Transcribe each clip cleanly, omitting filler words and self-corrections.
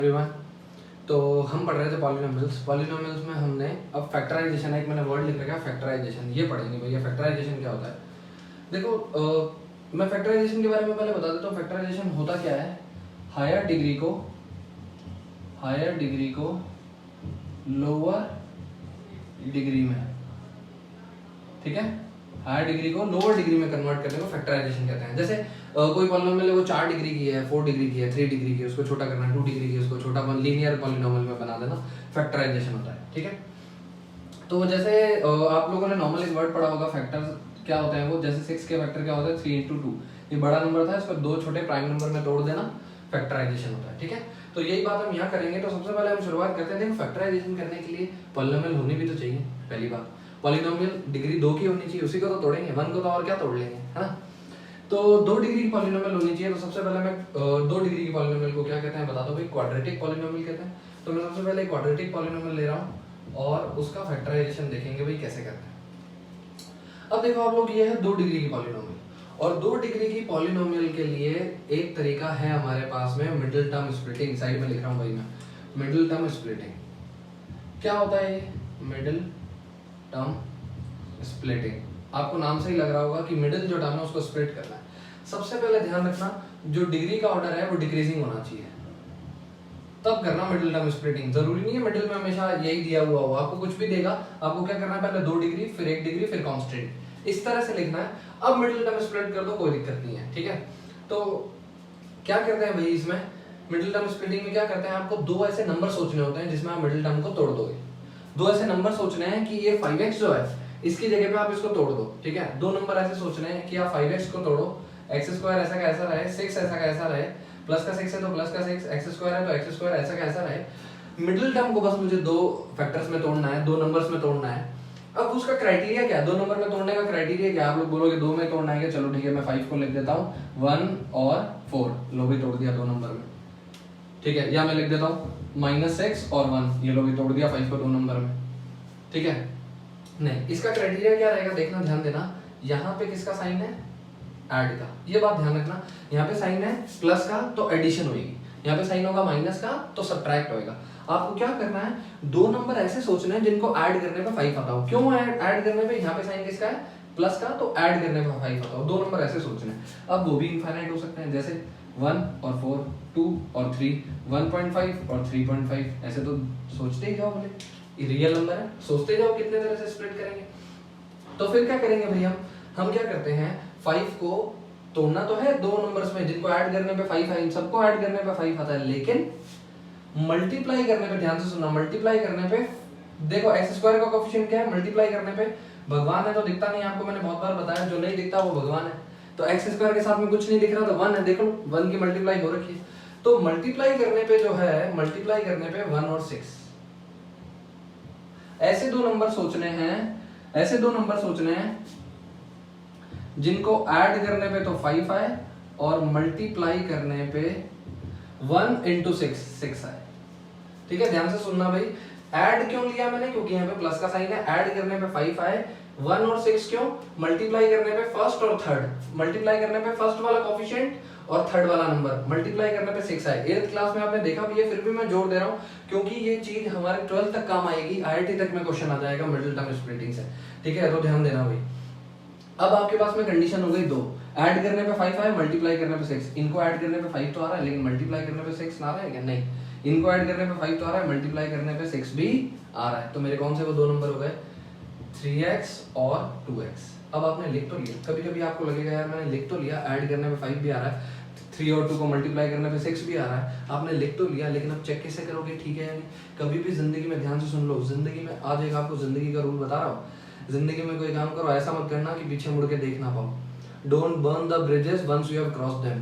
Everyone, तो हम पढ़ रहे थे पॉलिनोमियल्स में हमने अब फैक्टराइजेशन, एक मैंने वर्ड लिख रखा है फैक्टराइजेशन, ये पढ़ेंगे भैया फैक्टराइजेशन क्या होता है। देखो मैं फैक्टराइजेशन के बारे में पहले बता देता हूँ। फैक्टराइजेशन होता क्या है, हायर डिग्री को लोअर डिग्री में, ठीक है, हायर डिग्री को लोअर डिग्री में कन्वर्ट करने को फैक्टराइजेशन कहते हैं। जैसे कोई पॉलिनोमियल है वो 4 डिग्री की है, 4 डिग्री की है, 3 डिग्री की है, उसको छोटा करना है, 2 डिग्री की उसको छोटा लीनियर पॉलिनोमियल में बना देना, फैक्टराइजेशन होता है, ठीक है। तो जैसे आप लोगों ने नॉर्मल एक वर्ड पढ़ा होगा फैक्टर क्या होते हैं वो, जैसे 6 के फैक्टर क्या होता है 3 into 2, ये बड़ा नंबर था, इसको 2 छोटे प्राइम नंबर में तोड़ देना, फैक्टराइजेशन होता है, ठीक है। तो यही बात हम यहाँ करेंगे। तो सबसे पहले हम शुरुआत करते हैं। देखो फैक्टराइजेशन करने के लिए पॉलिनोमियल होनी भी तो चाहिए, पहली बात। पॉलिनोमियल डिग्री 2 की होनी चाहिए, उसी को तो तोड़ेंगे, 1 को तो और क्या तोड़ लेंगे, है ना। तो 2 डिग्री की पॉलिनोमियल होनी चाहिए। तो सबसे पहले मैं 2 डिग्री की पॉलिनोमियल को क्या कहते हैं बता दो भाई, क्वाड्रेटिक पॉलिनोमियल कहते हैं। तो मैं सबसे पहले क्वाड्रेटिक पॉलिनोमियल ले रहा हूँ और उसका फैक्टराइजेशन देखेंगे भाई कैसे करते हैं। अब देखो आप लोग, ये है 2 डिग्री की पॉलिनोमियल, और 2 डिग्री की पॉलिनोमियल के लिए एक तरीका है हमारे पास में, मिडिल टर्म स्प्लिटिंग। साइड में लिख रहा हूँ भाई मैं, मिडिल टर्म स्प्लिटिंग। क्या होता है ये मिडिल टर्म स्प्लिटिंग? आपको नाम से ही लग रहा होगा कि मिडिल जो टर्म है उसको स्प्लिट करना है। सबसे पहले ध्यान रखना, जो डिग्री का ऑर्डर है वो डिक्रीजिंग होना चाहिए, तब करना मिडिल टर्म स्प्लिटिंग। जरूरी नहीं है मिडिल में हमेशा यही दिया हुआ हो, आपको कुछ भी देगा, आपको क्या करना है, पहले 2 डिग्री फिर 1 डिग्री फिर कांस्टेंट, इस तरह से लिखना है। अब मिडिल टर्म स्प्लिट कर दो, कोई दिक्कत नहीं है, ठीक है। तो क्या करते हैं भाई इसमें, मिडिल टर्म स्प्लिटिंग में क्या करते हैं, आपको 2 ऐसे नंबर सोचने होते हैं जिसमें आप मिडिल टर्म को तोड़ दोगे। 2 ऐसे नंबर सोचने हैं कि ये 5x जो है इसकी जगह पे आप इसको तोड़ दो, ठीक है। 2 नंबर ऐसे सोचने हैं कि आप 5x को तोड़ो, x² ऐसा का ऐसा रहे, 6 ऐसा का ऐसा रहे, प्लस का 6 है तो प्लस का 6, x² है तो x² ऐसा का ऐसा रहे। मिडिल टर्म को बस मुझे 2 फैक्टर्स में तोड़ना है, 2 नंबर्स में तोड़ना है। अब उसका क्राइटेरिया क्या है, 2 नंबर में तोड़ने का क्राइटेरिया क्या है? आप लोग बोलोगे 2 में तोड़ना है, चलो ठीक है, मैं 5 को लिख देता हूँ, 1 और 4, लो भी तोड़ दिया 2 नंबर में, ठीक है। या मैं लिख देता हूँ -6 और 1, ये लो भी तोड़ दिया 5 को 2 नंबर में, ठीक है। नहीं, इसका क्राइटेरिया क्या रहेगा, देखना, ध्यान देना, यहाँ पे किसका साइन है, ऐड का, ये बात ध्यान रखना। यहाँ पे साइन है प्लस का तो एडिशन होगी, यहाँ पे साइन होगा माइनस का तो सब्ट्रैक्ट होएगा। आपको क्या करना है, 2 नंबर ऐसे सोचने हैं जिनको ऐड करने पे 5 आता हो। क्यों ऐड करने पे, यहाँ पे साइन किसका है, प्लस का, तो ऐड करने पे 5 आता हो। 2 नंबर ऐसे सोचने हैं। अब वो भी इनफाइनाइट हो सकते हैं, जैसे 1 और 4, 2 और 3, 1.5 और 3.5, ऐसे तो सोचते ही जाओ, बोले रियल नंबर है, सोचते जाओ कितने तरह से स्प्लिट करेंगे। तो फिर क्या करेंगे भाई, हम क्या करते हैं, 5 को तोड़ना तो है 2 नंबर्स में जिनको ऐड करने पे 5 है, इन सबको ऐड करने पे 5 आता है, लेकिन मल्टीप्लाई करने पे, ध्यान से सुनना, मल्टीप्लाई करने पे देखो x² का कोएफिशिएंट क्या है, मल्टीप्लाई करने पे भगवान है तो दिखता नहीं, आपको मैंने बहुत बार बताया, जो नहीं दिखता वो भगवान है। तो x² के साथ में कुछ नहीं दिख रहा तो 1 है, देखो 1 की मल्टीप्लाई हो रखी है। तो मल्टीप्लाई करने पे जो है, मल्टीप्लाई करने पे 1 और 6, ऐसे 2 नंबर सोचने हैं, ऐसे 2 नंबर सोचने हैं जिनको ऐड करने पे तो 5 आए और मल्टीप्लाई करने पे 1 into 6 आए, ठीक है। ध्यान से सुनना भाई, ऐड क्यों लिया मैंने, क्योंकि यहाँ पे प्लस का साइन है, ऐड करने पे 5 आए, 1 और 6 क्यों, मल्टीप्लाई करने पे फर्स्ट और थर्ड, मल्टीप्लाई करने पे फर्स्ट वाला कोएफिशिएंट और थर्ड वाला नंबर, मल्टीप्लाई करने पे 6 आए। 8th क्लास में आपने देखा भी है, फिर भी मैं जोड़ दे रहा हूँ क्योंकि ये चीज हमारे 12th तक काम आएगी, IIT तक में क्वेश्चन आ जाएगा मिडिल टर्म स्प्लिटिंग से, ठीक है। तो ध्यान देना भाई। अब आपके पास में कंडीशन हो गई 2, ऐड करने पे 5 आए, मल्टीप्लाई करने पे 6। इनको ऐड करने पे 5 तो आ रहा है, लेकिन मल्टीप्लाई करने पे 6 ना आ रहा है क्या, नहीं। इनको ऐड करने पे 5 तो आ रहा है, मल्टीप्लाई करने पे 6 भी आ रहा है। तो मेरे कौन से वो 2 नंबर हो गए, 3x और 2x। अब आपने लिख तो लिया, कभी कभी आपको लगेगा यार मैंने लिख तो लिया, ऐड करने पे 5 भी आ रहा है, 3 और 2 को मल्टीप्लाई करने पे 6 भी आ रहा है, आपने लिख तो लिया, लेकिन अब चेक कैसे करोगे, ठीक है या नहीं। कभी भी जिंदगी में, ध्यान से सुन लो, जिंदगी में आज एक आपको जिंदगी का रूल बता रहा हूँ, जिंदगी में कोई काम करो ऐसा मत करना कि पीछे मुड़ के देख ना पाओ। Don't burn the bridges once you have cross them,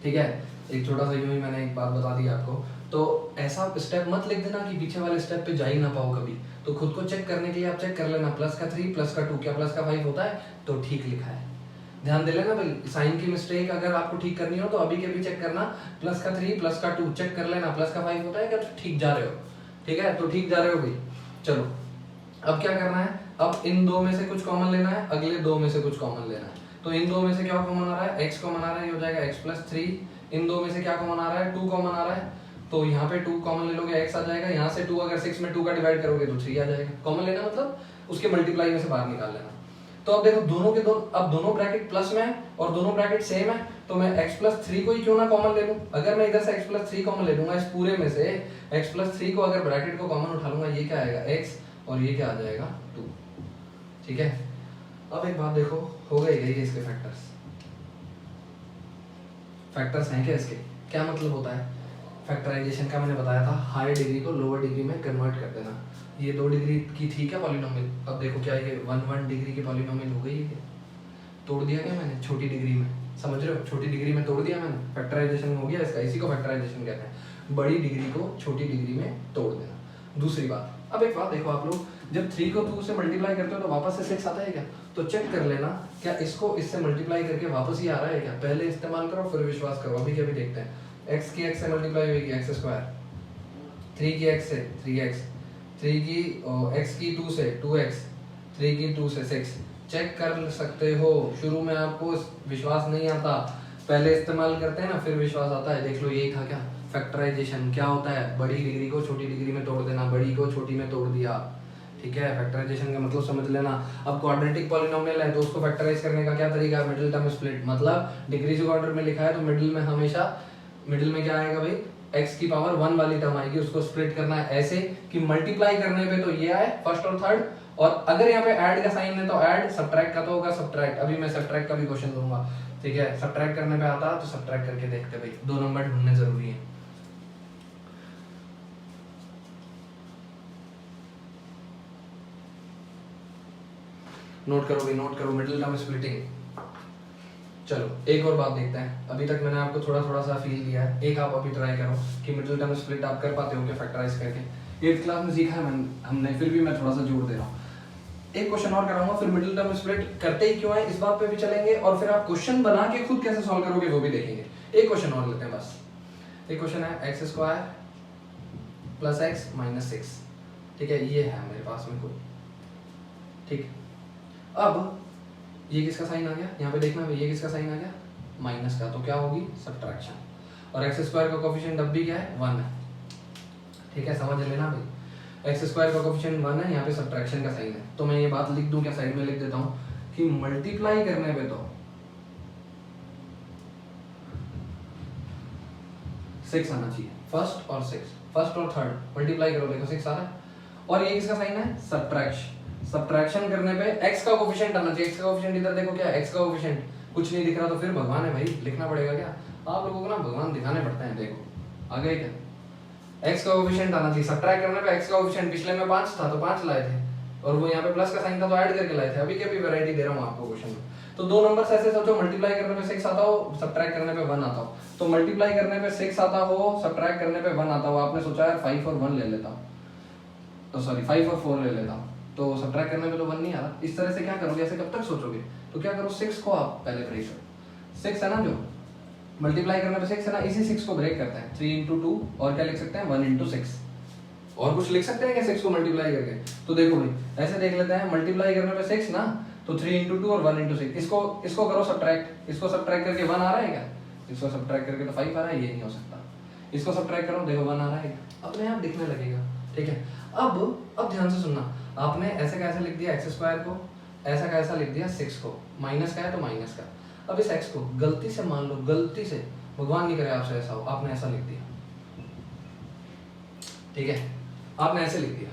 ठीक है। एक छोटा सा यूं ही मैंने एक बात बता दी आपको, तो ऐसा स्टेप मत लिख देना कि पीछे वाले स्टेप पे जा ही ना पाओ कभी। तो खुद को चेक करने के लिए आप चेक कर लेना, प्लस का 3 प्लस का 2 क्या प्लस का 5 होता है, तो ठीक लिखा है। ध्यान दे लेना भाई, साइन की मिस्टेक अगर आपको ठीक करनी हो तो अभी के भी चेक करना, प्लस का 3 प्लस का 2 चेक कर लेना, प्लस का 5 होता है क्या, तो ठीक जा रहे हो, ठीक है। तो ठीक जा रहे हो भाई। चलो अब क्या करना है, अब इन 2 में से कुछ कॉमन लेना है, अगले 2 में से कुछ कॉमन लेना है। तो इन 2 में से क्या कॉमन आ रहा है, x कॉमन आ रहा है, ये हो जाएगा x + 3। इन 2 में से क्या कॉमन आ रहा है, 2 कॉमन आ रहा है, तो यहाँ पे 2 कॉमन ले लोगे x आ जाएगा, यहाँ से 2 अगर 6 में 2 का डिवाइड करोगे तो 3 आ जाएगा। कॉमन लेना मतलब उसके मल्टीप्लाई में से बाहर निकाल लेना। तो अब देखो दोनों के अब दोनों ब्रैकेट प्लस में है और दोनों ब्रैकेट सेम है, तो मैं x+3 को ही क्यों ना कॉमन ले लूं। अगर मैं इधर से x+3 कॉमन ले लूंगा इस पूरे में से, x+3 को अगर ब्रैकेट को कॉमन उठा लूंगा, ये क्या आएगा x और ये क्या आ जाएगा 2। ठीक है, अब एक बात देखो, हो गई इसके फैक्टर्स हैं क्या इसके? क्या मतलब होता है फैक्टराइजेशन का? मैंने बताया था हायर डिग्री को लोअर डिग्री में कन्वर्ट कर देना। ये 2 डिग्री की थी क्या पॉलिनोमियल, अब देखो क्या ये 1 डिग्री की पॉलिनोमियल हो गई है क्या? तोड़ दिया क्या मैंने छोटी डिग्री में, समझ रहे हो? छोटी डिग्री में तोड़ दिया मैंने, फैक्टराइजेशन हो गया इसका। इसी को फैक्टराइजेशन कहते हैं, बड़ी डिग्री को छोटी डिग्री में तोड़ देना। दूसरी बात, अब एक बात देखो आप लोग, जब 3 को 2 से मल्टीप्लाई करते हो तो वापस से 6 आता है क्या? तो चेक कर लेना क्या इसको इससे मल्टीप्लाई करके वापस ही आ रहा है क्या? पहले इस्तेमाल करो फिर विश्वास करो। अभी क्या भी देखते हैं, x की x से मल्टीप्लाई होगी x², 3 की x से 3x, 3 की x की 2 से 2x, 3 की 2 से 6। चेक कर सकते हो, शुरू में आपको विश्वास नहीं आता, पहले इस्तेमाल करते हैं ना फिर विश्वास आता है। देख लो यही था क्या फैक्टराइजेशन। क्या होता है? बड़ी डिग्री को छोटी डिग्री में तोड़ देना, बड़ी को छोटी में तोड़ दिया। ठीक है, फैक्टराइजेशन का मतलब समझ लेना। अब क्वाड्रेटिक पॉलिनोमियल है तो उसको फैक्टराइज करने का क्या तरीका है? मिडिल टर्म स्प्लिट, मतलब डिग्रीज ऑफ ऑर्डर में लिखा है तो मिडिल में हमेशा मिडिल में क्या आएगा भाई? x की पावर 1 वाली टर्म आएगी, उसको स्प्लिट करना है ऐसे कि मल्टीप्लाई करने पे तो ये आए फर्स्ट और थर्ड, और अगर यहाँ पे ऐड का साइन है तो ऐड, सब्ट्रैक्ट का तो होगा सब्ट्रैक्ट। अभी मैं सब्ट्रैक्ट का भी क्वेश्चन दूंगा। ठीक है, सब्ट्रैक्ट करने पे आता तो सब्ट्रैक्ट करके देखते भाई, 2 नंबर ढूंढने जरूरी है। नोट करो भाई, नोट करो, मिडिल टर्म स्प्लिटिंग। चलो एक और बात देखते हैं। अभी तक मैंने आपको थोड़ा थोड़ा सा फील दिया है, एक आप अभी ट्राई करो कि मिडिल टर्म स्प्लिट आप कर पाते हो क्या फैक्टराइज करके। 8th क्लास में सीखा है हमने, फिर भी मैं थोड़ा सा जोड़ दे रहा हूँ। एक क्वेश्चन और कराऊंगा, फिर मिडिल टर्म स्प्लिट करते ही क्यों है इस बात पे भी चलेंगे, और फिर आप क्वेश्चन बना के खुद कैसे सॉल्व करोगे वो भी देखेंगे। एक क्वेश्चन और लेते हैं बस। एक क्वेश्चन है x² + x - 6। ठीक है, ये है मेरे पास में कोई। ठीक, अब ये किसका साइन आ गया? यहाँ पे देखना भाई, ये किसका साइन आ गया? माइनस का, तो क्या होगी? सब्ट्रैक्शन। और x² का कोएफिशिएंट अब भी क्या है? 1 है। ठीक है, समझ लेना भाई, x² का कोएफिशिएंट 1 है, यहाँ पे सब्ट्रैक्शन का साइन है। तो मैं ये बात लिख दूं क्या? साइड में लिख देता हूँ कि मल्टीप्लाई करने पे तो 6 आना चाहिए, फर्स्ट और 6, फर्स्ट और थर्ड मल्टीप्लाई करो, देखो 6 आ रहा है। और ये किसका साइन है? सब्ट्रैक्शन। सब्ट्रैक्शन करने पे x का कोएफिशिएंट आना चाहिए। x का कोएफिशिएंट इधर देखो, क्या है x का कोएफिशिएंट? कुछ नहीं दिख रहा तो फिर भगवान है भाई, लिखना पड़ेगा क्या? आप लोगों को ना भगवान दिखाने पड़ते हैं। देखो आ गए क्या? x का कोएफिशिएंट आना चाहिए। सब्ट्रैक्ट करने पे x का कोएफिशिएंट पिछले में 5 था तो 5 लाए थे, और वो यहाँ पे प्लस का साइन था तो ऐड करके लाए थे। अभी क्या भी वैरायटी दे रहा हूँ आपको क्वेश्चन में। तो 2 नंबर्स ऐसे सोचो, मल्टीप्लाई करने पे 6 आता हो, सब्ट्रैक्ट करने पे 1 आता हो। तो मल्टीप्लाई करने पे 6 आता हो, सब्ट्रैक्ट करने पे 1 आता हो। आपने सोचा यार 5 और 1 ले लेता हूँ, तो सॉरी 5 और 4 ले लेता हूँ, तो सब्ट्रैक्ट करने पे तो 1 नहीं आ रहा। इस तरह से क्या करोगे? ऐसे कब तक सोचोगे? तो क्या करो, 6 को आप पहले ब्रेक करो। 6 है ना, जो मल्टीप्लाई करने पे 6 है ना, इसी 6 को ब्रेक करते हैं। 3 × 2, और क्या लिख सकते हैं? 1 × 6। और कुछ लिख सकते हैं क्या 6 को मल्टीप्लाई करके? तो देखो भाई ऐसे देख लेते हैं, मल्टीप्लाई करने पे 6 ना, तो 3 × 2 और 1 × 6। इसको करो सब्ट्रैक्ट, इसको सब्ट्रैक्ट करके 1 आ रहा है क्या? इसको सब्ट्रैक्ट करके तो 5 आ रहा है, ये नहीं हो सकता। इसको सब्ट्रैक्ट करो, देखो 1 आ रहा है, अपने आप दिखने लगेगा। ठीक है, अब ध्यान से सुनना, आपने ऐसे कैसे लिख दिया x² को, ऐसा कैसा लिख दिया 6 को, माइनस का है तो माइनस का। अब इस x को गलती से मान लो, गलती से, भगवान नहीं करे आपसे ऐसा हो, आपने ऐसा लिख दिया। ठीक है, आपने ऐसे लिख दिया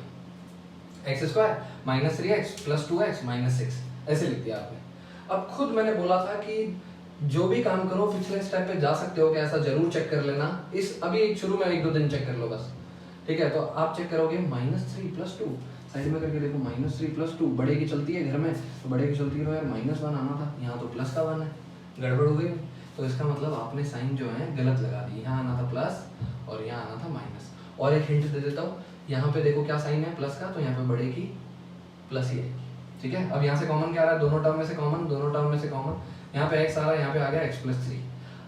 x² - 3x + 2x - 6, ऐसे लिख दिया आपने। अब खुद मैंने बोला था कि जो भी काम करो पिछले स्टेप पे जा सकते हो, कि ऐसा जरूर चेक कर लेना। इस अभी शुरू में 1-2 दिन चेक कर लो बस। ठीक है, तो आप चेक करोगे -3 + 2, साइड में करके देखो, -3 + 2, बड़े की चलती है घर में, तो बड़े की चलती है यार, -1 आना था, यहाँ तो प्लस का 1 है, गड़बड़ हो गई। तो इसका मतलब आपने साइन जो है गलत लगा दी, यहाँ आना था प्लस और यहाँ आना था माइनस। और एक हिंट दे देता हूँ, यहाँ पे देखो क्या साइन है प्लस का, तो यहाँ पे बड़े की प्लस ही आएगी। ठीक है, अब यहाँ से कॉमन क्या आ रहा है? दोनों टर्म में से कॉमन, दोनों टर्म में से कॉमन, यहाँ पे x आ रहा है, यहाँ पे आ गया x+3।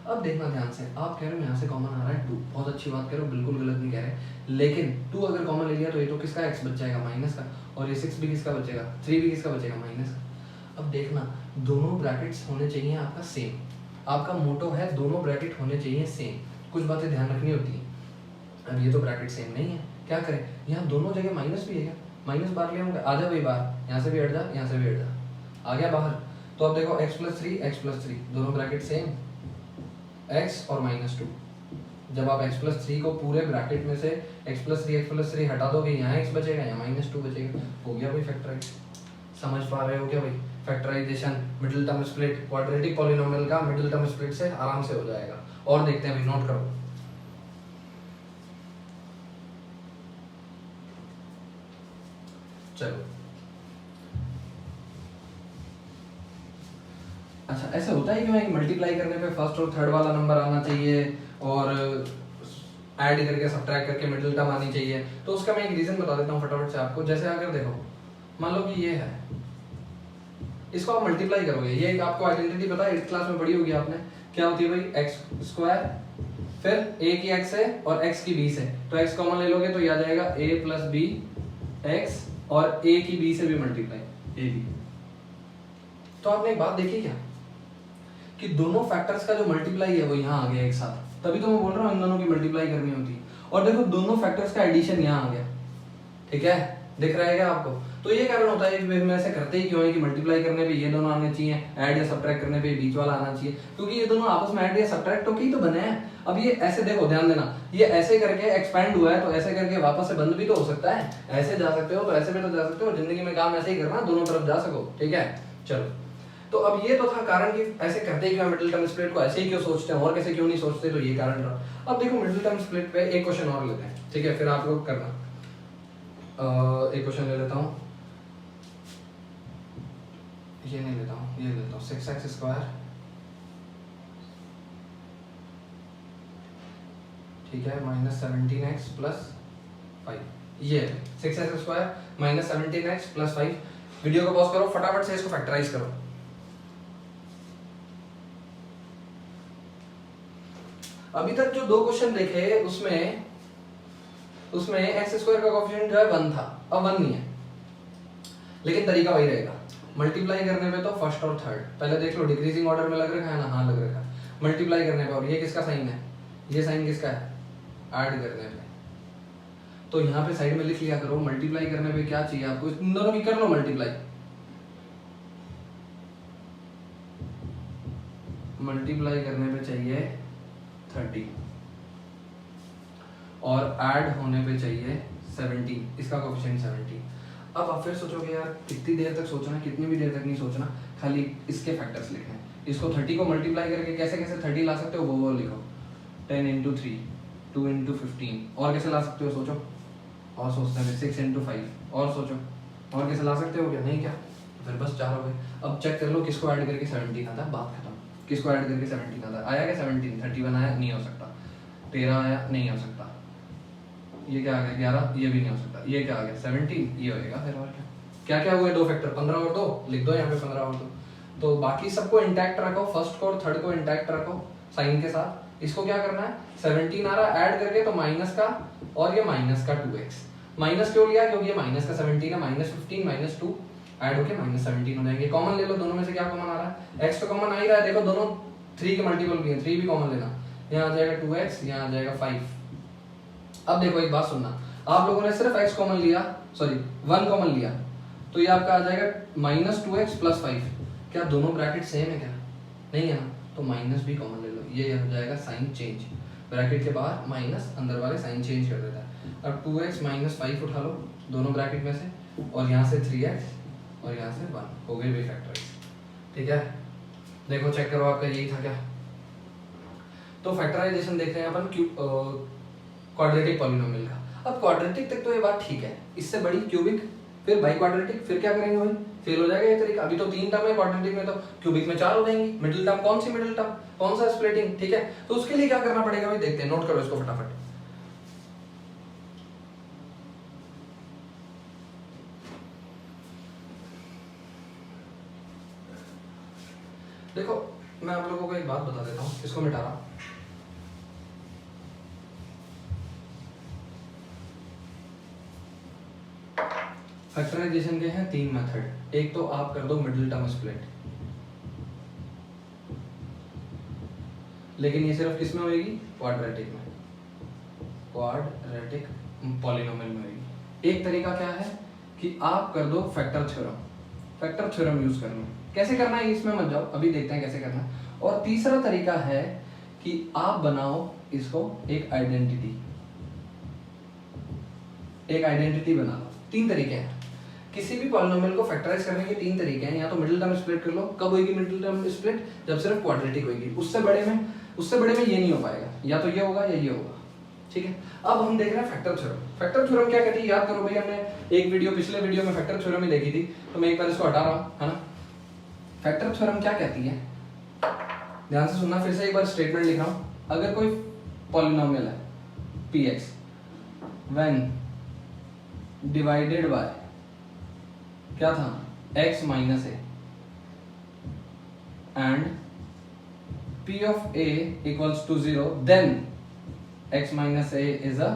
अब देखना ध्यान से, आप कह रहे हो यहाँ से कॉमन आ रहा है 2, बहुत अच्छी बात कह रहे हो, बिल्कुल गलत नहीं कह रहे। लेकिन 2 अगर कॉमन ले लिया तो ये तो किसका x बच जाएगा? माइनस का। और ये 6 भी किसका बचेगा? 3 भी किसका बचेगा? माइनस का। अब देखना, दोनों ब्रैकेट्स होने चाहिए आपका सेम। आपका मोटो है दोनों ब्रैकेट होने चाहिए सेम। कुछ बातें ध्यान रखनी होती है। अब ये तो ब्रैकेट सेम नहीं है, क्या करें, यहाँ दोनों जगह माइनस भी है क्या, माइनस बाहर ले आऊंगा, आ जा भाई बाहर, यहाँ से भी हट जा, यहाँ से भी हट जा, आ गया बाहर। तो अब देखो x प्लस थ्री दोनों ब्रैकेट सेम, x और -2। जब आप x प्लस थ्री को पूरे ब्रैकेट में से x प्लस थ्री हटा दोगे, यहाँ x बचेगा, यहाँ -2 बचेगा, हो गया भाई फैक्टराइज। समझ पा रहे हो क्या भाई, factorisation middle term split, quadratic polynomial का मिडिल टर्म स्प्लिट से आराम से हो जाएगा। और देखते हैं भाई, नोट करो। चलो अच्छा, ऐसे होता है कि मैं मल्टीप्लाई करने पे फर्स्ट और थर्ड वाला नंबर आना चाहिए और ऐड करके सब्ट्रैक्ट करके मिडिल टर्म आनी चाहिए। तो उसका मैं एक रीजन बता देता हूँ फटाफट से आपको। जैसे अगर देखो, मान लो कि ये है, इसको आप मल्टीप्लाई करोगे, ये आपको आइडेंटिटी पता है, 8th क्लास में पढ़ी होगी आपने, क्या होती है भाई, x स्क्वायर, फिर a की x है और x की b से, तो x कॉमन ले लोगे तो ये आ जाएगा a प्लस बी एक्स, और a की b से भी मल्टीप्लाई a b। तो आपने एक बात देखी क्या कि दोनों फैक्टर्स का जो मल्टीप्लाई है वो यहाँ आ गया एक साथ, तभी तो मैं बोल रहा हूँ इन दोनों की मल्टीप्लाई करनी होती है। और देखो दोनों फैक्टर्स का एडिशन यहाँ आ गया, ठीक है, दिख रहा है क्या आपको। तो ये कारण होता है कि मैं ऐसे करते ही क्यों है कि मल्टीप्लाई करने पे ये दोनों आने चाहिए, ऐड या सब्ट्रैक्ट करने पे बीच वाला आना चाहिए, क्योंकि ये दोनों आपस में ऐड या सब्ट्रैक्ट होके ही तो बने हैं। अब ये ऐसे देखो, ध्यान देना, ये ऐसे करके एक्सपैंड हुआ है तो ऐसे करके वापस से बंद भी तो हो सकता है, ऐसे जा सकते हो तो ऐसे भी तो जा सकते हो, जिंदगी में काम ऐसे ही करना, दोनों तरफ जा सको, ठीक है। चलो, तो अब ये तो था कारण कि ऐसे करते क्यों, मिडिल टर्म स्प्लिट को ऐसे ही क्यों सोचते हैं और कैसे क्यों नहीं सोचते, तो ये कारण रहा। अब देखो मिडिल टर्म स्प्लिट पे एक क्वेश्चन और लेते हैं, ठीक है, फिर आप लोग करना। एक क्वेश्चन ले लेता हूँ, ये नहीं लेता हूँ, ये लेता हूँ 6x स्क्वायर, ठीक है, -17x प्लस 5, ये 6x square -17x plus 5। Video को पॉज करो, फटाफट से इसको फैक्टराइज करो। अभी तक जो दो क्वेश्चन देखे उसमें एक्स स्क्वायर का कोएफिशिएंट जो है 1 था, अब 1 नहीं है, लेकिन तरीका वही रहेगा। मल्टीप्लाई करने पे तो फर्स्ट और थर्ड, पहले देख लो डिक्रीजिंग ऑर्डर में लग रखा है ना, हाँ लग रखा है। मल्टीप्लाई करने पे, और ये किसका साइन है, ये साइन किसका है, ऐड करने पे, तो यहाँ पे साइड में लिख लिया करो। मल्टीप्लाई करने पे क्या चाहिए आपको, इन दोनों की कर लो मल्टीप्लाई, मल्टीप्लाई करने पे चाहिए 30 और ऐड होने पे चाहिए 17, इसका कोएफिशिएंट 17। अब आप फिर सोचोगे यार कितनी देर तक सोचना, कितनी भी देर तक नहीं सोचना, खाली इसके फैक्टर्स लिखने हैं। इसको 30 को मल्टीप्लाई करके कैसे कैसे 30 ला सकते हो वो लिखो, 10 × 3, 2 × 15, और कैसे ला सकते हो सोचो, और सोचते हैं 6 × 5, और सोचो और कैसे ला सकते हो क्या, नहीं क्या, फिर बस 4 हो गए। अब चेक कर लो किसको ऐड करके 17 आता है, बात खत्म। किसको ऐड करके 17 आता है, आया क्या 17, 31 आया, नहीं हो सकता, 13 आया, नहीं हो सकता, ये क्या आ गया 11, ये भी नहीं हो सकता, ये क्या आ गया 17, ये होएगा फिर। और क्या क्या हुए, दो फैक्टर, 15 और 2 लिख दो यहाँ पे, 15 और 2। तो बाकी सबको इंटैक्ट रखो, फर्स्ट को और थर्ड को इंटैक्ट रखो साइन के साथ। इसको क्या करना है, 17 आ रहा है ऐड करके, तो माइनस का, और ये माइनस का 2x, माइनस क्यों लिया, क्योंकि ये माइनस का 17 है, -15 -2 ऐड होके -17 हो जाएंगे। कॉमन ले लो, दोनों में से क्या कॉमन आ रहा है, x तो कॉमन आ ही रहा है, देखो दोनों 3 के मल्टीपल भी है, 3 भी कॉमन लेना, यहाँ आ जाएगा 2x, यहाँ आ जाएगा 5। अब देखो एक बात सुनना, आप लोगों ने सिर्फ x कॉमन लिया, सॉरी 1 कॉमन लिया, तो ये आपका आ जाएगा -2x + 5। क्या दोनों ब्रैकेट सेम है क्या, नहीं है ना, तो माइनस भी कॉमन ले लो, ये हो जाएगा साइन चेंज, ब्रैकेट के बाहर माइनस, अंदर वाले साइन चेंज कर देता है। अब 2x - 5 उठा लो दोनों ब्रैकेट में से, और यहाँ से 3x और यहाँ से 1, हो गई भी फैक्टराइज, ठीक है। देखो चेक करो आपका यही था क्या। तो फैक्टराइजेशन देख रहे हैं अपन क्वाड्रेटिक पॉलिनोमियल का। अब क्वाड्रेटिक तक तो ये बात ठीक है, इससे बड़ी क्यूबिक, फिर बाई क्वाड्रेटिक, फिर क्या करेंगे भाई, फेल हो जाएगा ये तरीका। अभी तो 3 टर्म है क्वाड्रेटिक में, तो क्यूबिक में 4 हो जाएंगी। मिडिल टर्म कौन सी मिडिल टर्म, कौन सा स्प्लिटिंग, ठीक है। तो उसके लिए क्या करना पड़ेगा भाई, देखते हैं, नोट करो इसको फटाफट। देखो मैं आप लोगों को एक बात बता देता हूँ, इसको मिटा रहा। फैक्टराइजेशन के हैं 3 मेथड। एक तो आप कर दो मिडिल टर्म स्प्लिट, लेकिन ये सिर्फ किस में होगी, क्वाड्रेटिक में। क्वाड्रेटिक पॉलिनोमियल में होगी। एक तरीका क्या है कि आप कर दो फैक्टर थ्योरम यूज कर लो। कैसे करना है इसमें मत जाओ, अभी देखते हैं कैसे करना है। और तीसरा तरीका है कि आप बनाओ इसको एक आइडेंटिटी बना लो। 3 तरीके हैं किसी भी पॉलिनोमियल को फैक्टराइज करने के, 3 तरीके हैं। या तो मिडिल टर्म स्प्लिट कर लो। कब होगी मिडिल टर्म स्प्लिट? जब सिर्फ क्वाड्रेटिक होगी। उससे बड़े में ये नहीं हो पाएगा, या तो ये होगा या ये होगा। ठीक है, अब हम देख रहे हैं फैक्टर थ्योरम क्या कहती है, याद करो भाई, हमने एक पिछले वीडियो में फैक्टर थ्योरम ही देखी थी, तो मैं एक बार इसको हटा रहा हूँ, है ना। फैक्टर थ्योरम क्या कहती है, ध्यान से सुनना, फिर से एक बार स्टेटमेंट लिख रहा हूँ। अगर कोई पॉलिनोमियल है px व्हेन डिवाइडेड बाय क्या था x minus a and p of a equals to 0 then x minus a is a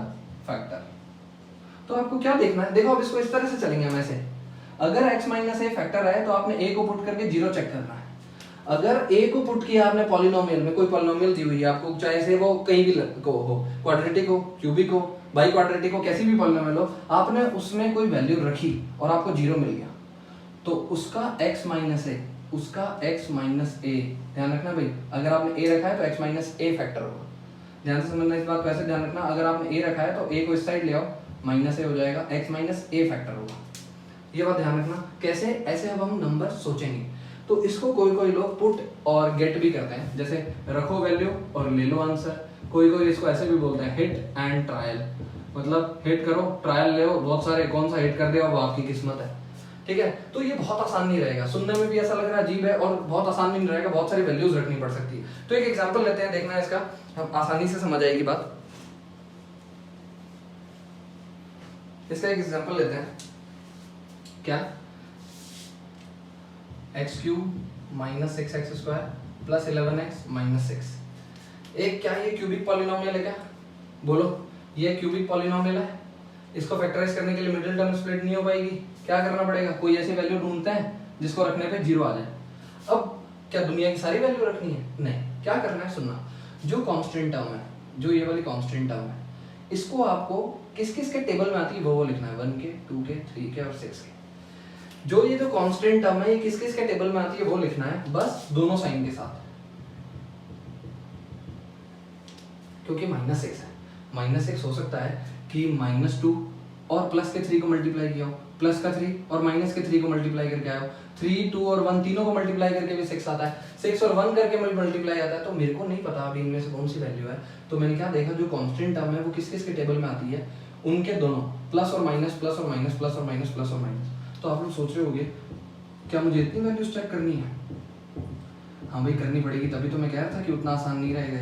factor. तो आपको क्या देखना है, देखो अब इसको इस तरह से चलेंगे हम ऐसे। अगर x माइनस ए फैक्टर है तो आपने a को पुट करके 0 चेक करना है। अगर a को पुट किया आपने पॉलिनोमियल में, कोई पॉलिनोमियल दी हुई है आपको, चाहे से वो कहीं भी को हो, क्वाड्रेटिक हो, क्यूबिक हो, बाई क्वाड्रेटिक हो, कैसी भी पॉलिनोमियल हो, आपने उसमें कोई वैल्यू रखी और आपको 0 मिल गया, तो उसका x माइनस ए, ध्यान रखना भाई, अगर आपने a रखा है तो x माइनस ए फैक्टर होगा। ध्यान से समझना इस बात को, ऐसे ध्यान रखना, अगर आपने a रखा है तो a को इस साइड ले आओ, माइनस ए हो जाएगा, x माइनस ए फैक्टर होगा। ये बात ध्यान रखना। कैसे? ऐसे अब हम नंबर सोचेंगे। तो इसको कोई लोग पुट और गेट भी करते हैं, जैसे रखो वैल्यू और ले लो आंसर। कोई इसको ऐसे भी बोलते हैं हिट एंड ट्रायल, मतलब हिट करो ट्रायल ले, बहुत सारे, कौन सा हिट कर दे और वो आपकी किस्मत है। ठीक है, तो ये बहुत आसान नहीं रहेगा, सुनने में भी ऐसा लग रहा है अजीब है, और बहुत आसान भी नहीं रहेगा, बहुत सारी वैल्यूज रखनी पड़ सकती है। तो एक एग्जांपल लेते हैं, देखना है इसका, हम आसानी से समझ आएगी बात। इसका एक एग्जांपल लेते हैं, क्या, x cube minus 6x square plus 11x minus 6। एक क्या ये क्यूबिक पॉलिनोमियल है क्या? बोलो, ये क्यूबिक पॉलिनोमियल है। इसको फैक्टराइज करने के लिए मिडिल टर्म स्प्लिट नहीं हो पाएगी। क्या करना पड़ेगा? कोई ऐसी वैल्यू ढूंढते हैं जिसको रखने पे 0 आ जाए। अब क्या दुनिया की सारी वैल्यू रखनी है? नहीं, क्या करना है सुनना, जो कांस्टेंट टर्म है, जो ये वाली कांस्टेंट टर्म है, इसको आपको किस किस के टेबल में आती है वो लिखना है, 1 के, 2 के, 3 के और 6 के। जो ये जो कांस्टेंट टर्म है ये किस किस के टेबल में आती है वो लिखना है, बस दोनों साइन के साथ, क्योंकि -6 है। -6 हो सकता है कि -2 और प्लस के 3 को मल्टीप्लाई किया हो, प्लस का 3 और माइनस के 3 को मल्टीप्लाई करके आया हो, 3, 2 और 1 तीनों को मल्टीप्लाई करके भी 6 आता है, 6 और 1 करके मल्टीप्लाई आता है। तो मेरे को नहीं पता अभी इनमें से कौन सी वैल्यू है, तो मैंने क्या देखा, जो कांस्टेंट टर्म है वो किस किस के टेबल में आती है, उनके दोनों प्लस और माइनस, प्लस और माइनस, प्लस और माइनस, प्लस और माइनस। तो आप लोग सोच रहे होंगे क्या मुझे इतनी वैल्यूज चेक करनी है? हाँ भाई करनी पड़ेगी, तभी तो मैं कह रहा था कि उतना आसान नहीं रहेगा।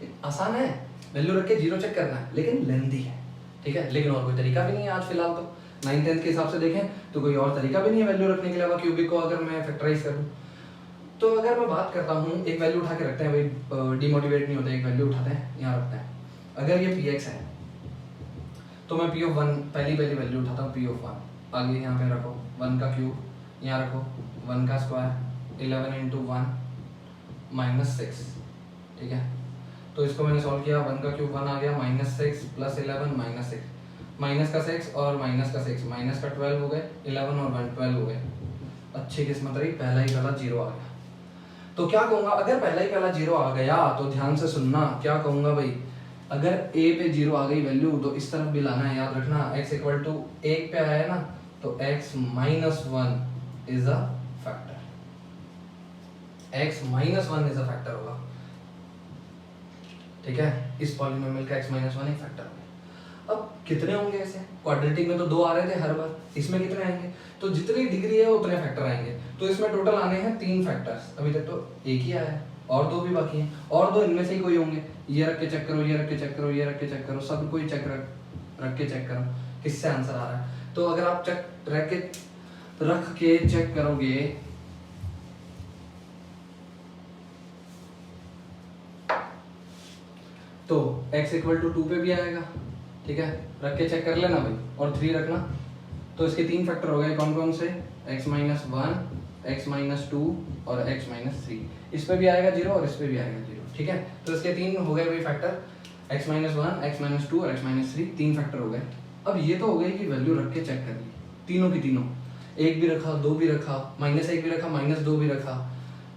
ये आसान है, वैल्यू रख के 0 चेक करना है, लेकिन लेंथी है। ठीक है, लेकिन और कोई तरीका भी नहीं है आज फिलहाल। तो 9th 10th के हिसाब से देखें तो कोई और तरीका भी नहीं है वैल्यू रखने के अलावा क्यूबिक को अगर मैं फैक्टराइज करूँ। तो अगर मैं बात करता हूँ, एक वैल्यू उठा के रखते हैं भाई, डिमोटिवेट नहीं होते, एक वैल्यू उठाते हैं, यहाँ रखते हैं। अगर ये px है तो मैं p ऑफ 1 पहली वैल्यू उठाता हूँ, p ऑफ 1, आगे यहाँ पे रखो 1 का क्यूब, यहाँ रखो 1 का स्क्वायर, 11 इंटू 1 माइनस 6। ठीक है, तो इसको मैंने सॉल्व किया, 1 का क्यूब 1 आ गया, -6 प्लस 11 माइनस 6, माइनस का 6 और माइनस का 6, माइनस का 12 हो गए, 11 और 1 12 हो गए। अच्छी किस्मत रही, पहला ही 0 आ गया। तो क्या कहूँगा, अगर पहला ही 0 आ गया तो ध्यान से सुनना, क्या कहूँगा भाई, अगर a पे 0 आ गई वैल्यू तो इस तरफ भी लाना है, याद रखना, x इक्वल टू 1 पे आया है ना, तो x minus 1 is a factor, x minus 1 is a factor होगा। ठीक है, इस पॉलिनोमियल का x माइनस 1 एक फैक्टर होगा। अब कितने होंगे ऐसे? क्वाड्रेटिक में तो 2 आ रहे थे हर बार, इसमें कितने आएंगे? तो जितनी डिग्री है उतने फैक्टर आएंगे। तो इसमें टोटल आने हैं 3 फैक्टर्स, अभी तक तो एक ही आया है और 2 भी बाकी हैं, और 2 इनमें से ही कोई होंगे। ये रख के चेक करो, ये रख के चेक करो, ये रख के चेक करो, सब कोई चेक रख के चेक करो किससे आंसर आ रहा है। तो अगर आप रख के चेक करोगे तो x इक्वल टू 2 पे भी आएगा। ठीक है, रख के चेक कर लेना भाई, और 3 रखना। तो इसके 3 फैक्टर हो गए, कौन कौन से? x माइनस 1, x माइनस 2 और x माइनस 3। इस पे भी आएगा 0 और इस पे भी आएगा 0। ठीक है, तो इसके 3 हो गए भाई factor. x minus one, x minus two और x माइनस थ्री, 3 फैक्टर हो गए। अब ये तो हो गई कि वैल्यू रख के चेक कर ली तीनों की तीनों, एक भी रखा, दो भी रखा, माइनस एक भी रखा, माइनस दो भी रखा,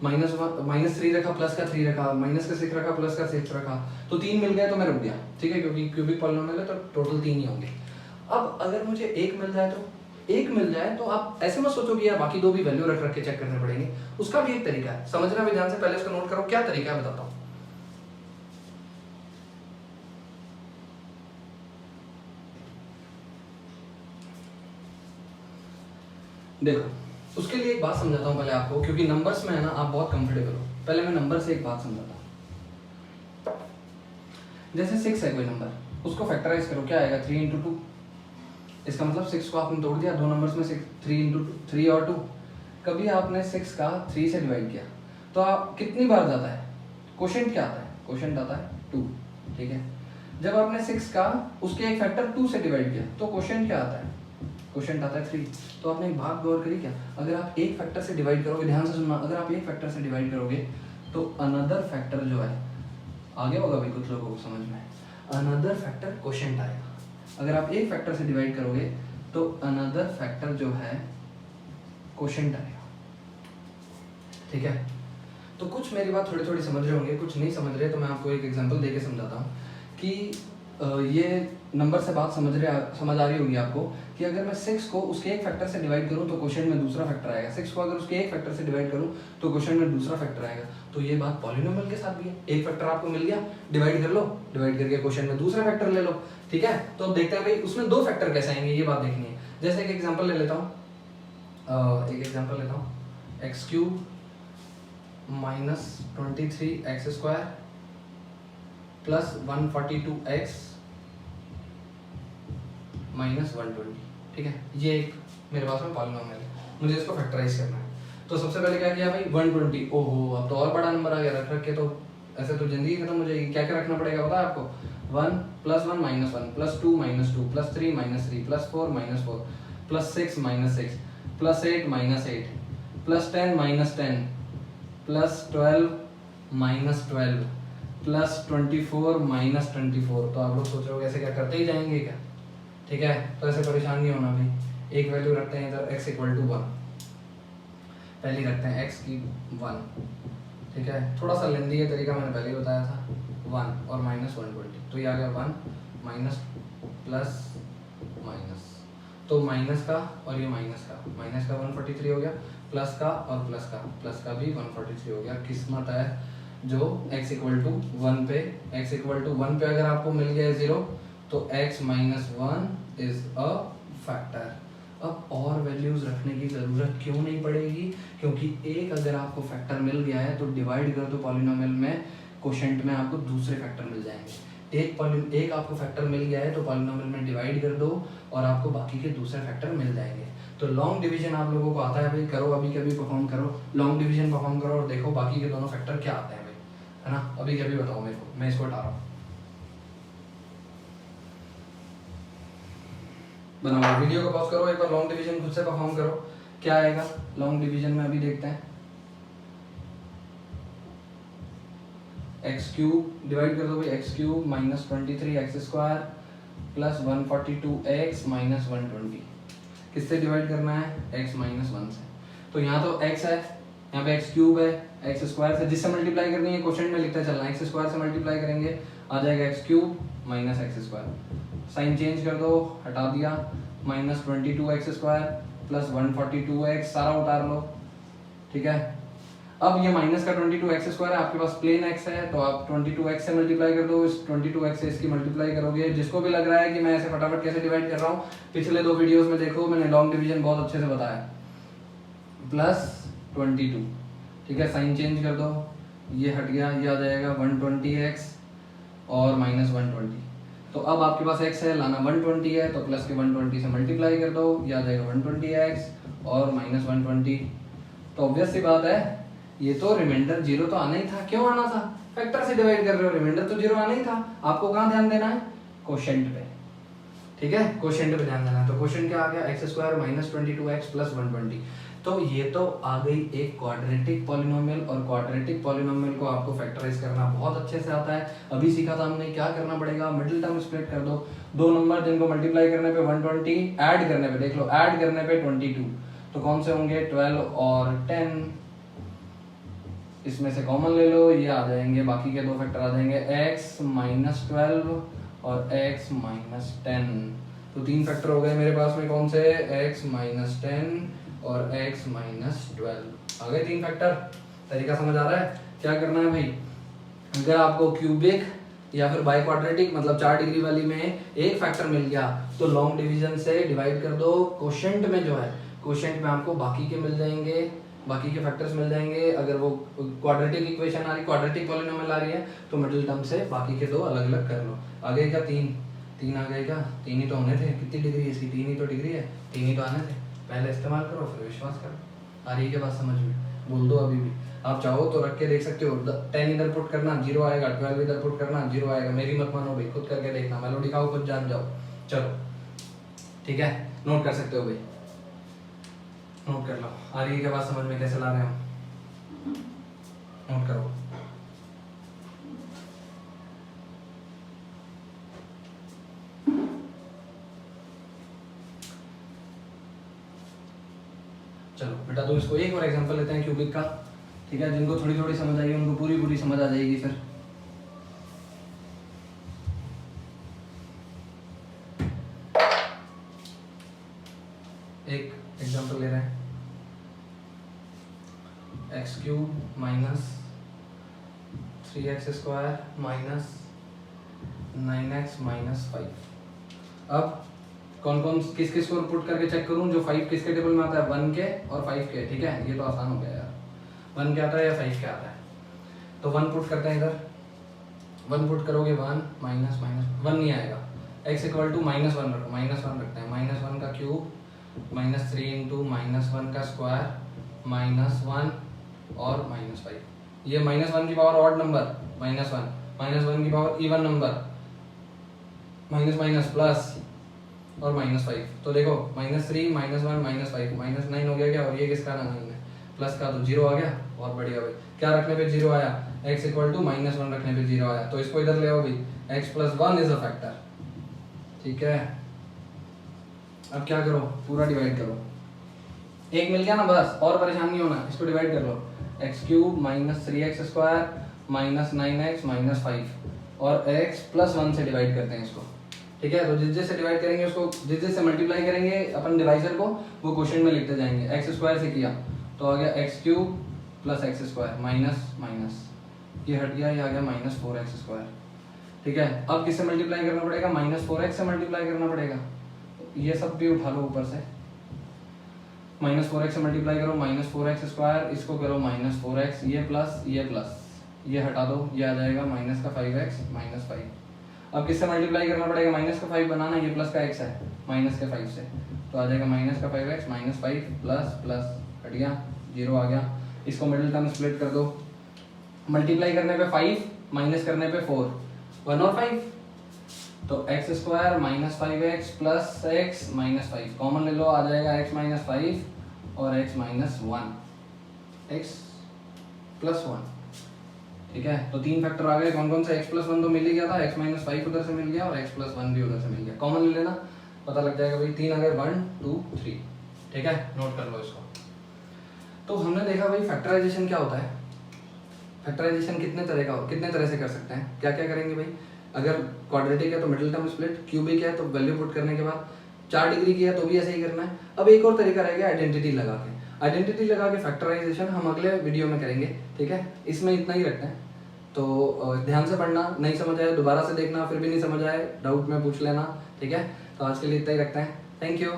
माइनस वन, माइनस थ्री रखा, प्लस का थ्री रखा, माइनस का सिक्स रखा, प्लस का सिक्स रखा, तो 3 मिल गए तो मैं रुक गया, ठीक है, क्योंकि क्यूबिक पॉलिनोमियल है तो टोटल 3 ही होंगे। अब अगर मुझे एक मिल जाए तो आप ऐसे मत सोचो कि यार बाकी दो भी वैल्यू रख रख के चेक करने पड़ेंगे, उसका भी एक तरीका है, समझना भी ध्यान से, पहले उसको नोट करो, क्या तरीका है बताता हूँ। देखो उसके लिए एक बात समझाता हूँ पहले आपको, क्योंकि नंबर्स में है ना आप बहुत कंफर्टेबल हो, पहले मैं नंबर से एक बात समझाता हूँ। जैसे 6 है कोई नंबर, उसको फैक्टराइज करो, क्या आएगा 3 इंटू टू, इसका मतलब 6 को आपने तोड़ दिया, दो नंबर्स में 3 इंटू 3 और 2, कभी आपने 6 का 3 से डिवाइड किया तो आप कितनी बार जाता है, क्वोशिएंट क्या आता है, क्वोशिएंट आता है 2, ठीक है। जब आपने 6 का उसके एक फैक्टर 2 से डिवाइड किया तो क्वोशिएंट क्या आता है, क्वोशिएंट आता है 3। तो आपने एक बात गौर करी क्या, अगर आप एक फैक्टर से डिवाइड करोगे, ध्यान से सुनना, अगर आप एक फैक्टर से डिवाइड करोगे तो अनदर फैक्टर जो है, आगे होगा भाई कुछ लोगों को समझ में, अनदर फैक्टर क्वोशिएंट आएगा। अगर आप एक फैक्टर से डिवाइड करोगे तो अनदर फैक्टर जो है क्वोशिएंट आएगा, ठीक है। तो कुछ मेरी बात थोड़ी थोड़ी समझ रहे होंगे, कुछ नहीं समझ रहे, तो मैं आपको एक एग्जांपल देके समझाता हूँ कि ये नंबर से बात समझ आ रही होगी आपको कि अगर मैं 6 को उसके एक फैक्टर से डिवाइड करूँ तो क्वोशिएंट में दूसरा फैक्टर आएगा, 6 को अगर उसके एक फैक्टर से डिवाइड करूँ तो क्वोशिएंट में दूसरा फैक्टर आएगा। तो ये बात पॉलिनोमियल के साथ भी है, एक फैक्टर आपको मिल गया, डिवाइड कर लो, डिवाइड करके क्वोशिएंट में दूसरा फैक्टर ले लो, ठीक है। तो अब देखते हैं भाई उसमें दो फैक्टर कैसे आएंगे, ये बात देखनी है। जैसे एक एग्जाम्पल ले लेता हूँ, x cube minus 23x square plus 142x minus 120, ठीक है। ये एक मेरे पास में पॉलिनोमियल है, मुझे इसको फैक्टराइज करना है। तो सबसे पहले क्या किया भाई 120, ओहो अब तो और बड़ा नंबर आ गया, रख रख के तो ऐसे तो जिंदगी खत्म हो जाएगी। क्या क्या रखना पड़ेगा पता है आपको, 1 plus 1 minus 1 plus 2 minus 2 plus 3 minus 3 plus 4 minus 4 plus 6 minus 6 plus 8 minus 8 plus 10 minus 10 plus 12 minus 12 plus 24 minus 24। तो आप लोग सोच रहे हो ऐसे क्या करते ही जाएंगे क्या, ठीक है। तो ऐसे परेशान नहीं होना भाई, एक वैल्यू रखते हैं इधर x इक्वल टू 1, पहली रखते हैं x की 1, ठीक है। थोड़ा सा लेंदी है तरीका, मैंने पहले ही बताया था, 1 और माइनस 120, तो ये आ गया 1 माइनस प्लस माइनस, तो माइनस का और ये माइनस का 143 हो गया, प्लस का और प्लस का भी 143 हो गया। किस्मत है जो x इक्वल टू 1 पे, x इक्वल टू 1 पे अगर आपको मिल गया 0 तो x minus 1 is a factor. अब और वैल्यूज रखने की जरूरत क्यों नहीं पड़ेगी, क्योंकि एक अगर आपको फैक्टर मिल गया है तो डिवाइड कर दो पॉलिनोमियल में, क्वोशिएंट में आपको दूसरे फैक्टर मिल जाएंगे। एक आपको फैक्टर मिल गया है तो पॉलिनोमियल में डिवाइड कर दो और आपको बाकी के दूसरे फैक्टर मिल जाएंगे। तो लॉन्ग डिवीजन आप लोगों को आता है भाई, करो अभी कभी परफॉर्म करो, लॉन्ग डिवीजन परफॉर्म करो और देखो बाकी के दोनों फैक्टर क्या आते हैं भाई, है ना। अभी कभी बताओ मेरे को, मैं इसको हटा रहा हूँ, बनाओ वीडियो को पॉज करो, एक बार लॉन्ग डिवीजन खुद से परफॉर्म करो, क्या आएगा लॉन्ग डिवीजन में, अभी देखते हैं। एक्स क्यूब डिवाइड कर दो भाई, x cube minus 23x square plus 142x minus 120, किससे डिवाइड करना है, x माइनस 1 से। तो यहाँ तो x है, यहाँ पे x क्यूब है, x स्क्वायर से जिससे मल्टीप्लाई करनी है क्वोशिएंट में लिखते चलना है, x स्क्वायर से मल्टीप्लाई करेंगे आ जाएगा x cube minus x square, sign change कर दो, हटा दिया, minus 22x square plus 142x, सारा उतार लो, ठीक है। अब ये माइनस का 22x स्क्वायर है, आपके पास प्लेन x है तो आप 22x से मल्टीप्लाई कर दो, इस 22x से इसकी मल्टीप्लाई करोगे। जिसको भी लग रहा है कि मैं ऐसे फटाफट कैसे डिवाइड कर रहा हूँ, पिछले 2 वीडियोस में देखो, मैंने लॉन्ग डिवीजन बहुत अच्छे से बताया, प्लस 22, ठीक है। साइन चेंज कर दो, ये हट गया, ये आ जाएगा 120x और माइनस 120। तो अब आपके पास x है, लाना 120 है तो प्लस के 120 से मल्टीप्लाई कर दो, ये आ जाएगा 120x और माइनस 120। तो ऑब्वियस सी बात है, ये तो रिमाइंडर 0 तो आना ही था, क्यों आना था, फैक्टर से डिवाइड कर रहे हो, रिमाइंडर तो 0 आना ही था। आपको कहाँ ध्यान देना है, क्वोशिएंट पे, ठीक है, क्वोशिएंट पे ध्यान देना है। तो क्वोशिएंट क्या आ गया, x square minus 22x plus 120। तो ये तो आ गई एक क्वाड्रेटिक पॉलिनोमियल, और क्वाड्रेटिक पॉलिनोमियल को आपको फैक्टराइज करना बहुत अच्छे से आता है। अभी सीखा था हमने क्या करना पड़ेगा, मिडिल टर्म स्प्लिट कर दो, दो नंबर जिनको मल्टीप्लाई करने पे 120, ऐड करने पे देख लो, ऐड करने पे 22, तो कौन से होंगे 12 और 10, इसमें से कॉमन ले लो, ये आ जाएंगे, बाकी के दो फैक्टर आ जाएंगे x माइनस 12 और x माइनस 10। तो तीन फैक्टर हो गए मेरे पास में, कौन से, x माइनस 10 और x माइनस 12 आ गए तीन फैक्टर। तरीका समझ आ रहा है क्या करना है भाई। अगर आपको क्यूबिक या फिर बाई क्वाड्रेटिक मतलब 4 डिग्री वाली में एक फैक्टर मिल गया तो लॉन्ग डिवीजन से डिवाइड कर दो, कोशेंट में जो है, कोशेंट में आपको बाकी के मिल जाएंगे, बाकी के फैक्टर्स मिल जाएंगे। अगर वो क्वाड्रेटिक इक्वेशन आ रही, क्वाड्रेटिक पॉलिनोमियल आ रही है, तो मिडिल टर्म से बाकी के दो अलग अलग कर लो। आ गए क्या, तीन आ गए क्या, तीन ही तो होने थे, कितनी डिग्री है इसकी, तीन ही तो डिग्री है, तीन ही तो आने थे। पहले इस्तेमाल करो फिर विश्वास करो। आ रही है क्या बात समझ में, बोल दो अभी भी। आप चाहो तो रख के देख सकते हो, 10 इधर पुट करना 0 आएगा, 12 इधर पुट करना 0 आएगा। मेरी मत मानो भाई, खुद करके देखना, मेलोडी खाओ खुद जान जाओ। चलो ठीक है, नोट कर सकते हो भाई, नोट कर लो। आ रही है क्या बात समझ में, कैसे ला रहे हैं हम, नोट करो। चलो बेटा, तो इसको एक और एग्जांपल लेते हैं क्यूबिक का, ठीक है। जिनको थोड़ी थोड़ी समझ आई उनको पूरी पूरी समझ आ जाएगी फिर। एक एग्जांपल ले रहे हैं, x cube minus 3x square minus 9x minus 5। अब कौन कौन किस किस को पुट करके चेक करूं, जो 5 किसके टेबल में आता है, 1 के और 5 के, ठीक है। ये तो आसान हो गया यार, 1 के आता है या 5 के आता है, तो 1 पुट करते हैं इधर। 1 पुट करोगे 1 माइनस माइनस 1 नहीं आएगा, x इक्वल टू -1 रखो, -1 रखते हैं, -1 का क्यूब -3 इंटू -1 का स्क्वायर -1 और -5। ये -1 की पावर ऑड नंबर -1 की power even number minus minus plus और -5। तो देखो -3 -1 -5 -9 हो गया क्या, और ये किसका 9 है, प्लस का, तो 0 आ गया। बहुत बढ़िया भाई, क्या रखने पे 0 आया, x इक्वल टू -1 रखने पे 0 आया, तो इसको इधर ले आओ भाई, x plus 1 is a factor, ठीक है। अब क्या करो, पूरा डिवाइड करो, एक मिल गया ना बस, और परेशान नहीं होना, इसको डिवाइड कर लो, x cube minus 3x square minus 9x minus 5 और x प्लस 1 से डिवाइड करते हैं इसको, ठीक है। तो जिस जिससे डिवाइड करेंगे उसको, जिस जिससे मल्टीप्लाई करेंगे अपन डिवाइजर को, वो क्वेश्चन में लिखते जाएंगे। एक्स स्क्वायर से किया तो आ गया x cube plus x square minus minus, ये हट गया, ये आ गया -4x स्क्वायर, ठीक है। अब किससे मल्टीप्लाई करना पड़ेगा, -4x से मल्टीप्लाई करना पड़ेगा, ये सब भी उठा लो ऊपर से, -4x से मल्टीप्लाई करो, -4x स्क्वायर, इसको करो -4x, ये प्लस ये हटा दो, ये आ जाएगा माइनस का 5x माइनस 5। अब किससे मल्टीप्लाई करना पड़ेगा, माइनस का 5 बनाना, ये प्लस का x है, माइनस के 5 से, तो आ जाएगा माइनस का 5x माइनस 5 प्लस प्लस हट गया, 0 आ गया। इसको मिडिल टर्म स्प्लिट कर दो, मल्टीप्लाई करने पे 5 माइनस करने पे 4, 1 और 5, तो x square minus 5x plus x minus 5 common ले लो, आ जाएगा x माइनस 5 और x माइनस 1, x प्लस 1, ठीक है। तो तीन फैक्टर आ गए, कौन कौन से, x प्लस 1 तो मिल ही गया था, x माइनस 5 उधर से मिल गया और x प्लस 1 भी उधर से मिल गया, कॉमन ले लेना, पता लग जाएगा भाई, तीन आ गए, 1 2 3, ठीक है। नोट कर लो इसको। तो हमने देखा भाई फैक्टराइजेशन क्या होता है, फैक्टराइजेशन कितने तरह से कर सकते हैं, क्या क्या करेंगे भाई। अगर क्वाड्रेटिक है तो मिडिल टर्म स्प्लिट, क्यूबिक है तो वैल्यू पुट करने के बाद 4 डिग्री की है तो भी ऐसे ही करना है। अब एक और तरीका रहेगा आइडेंटिटी लगा के, आइडेंटिटी लगा के फैक्टराइजेशन हम अगले वीडियो में करेंगे, ठीक है। इसमें इतना ही रखते हैं, तो ध्यान से पढ़ना, नहीं समझ आए दोबारा से देखना, फिर भी नहीं समझ आए डाउट में पूछ लेना, ठीक है। तो आज के लिए इतना ही रखते हैं, थैंक यू।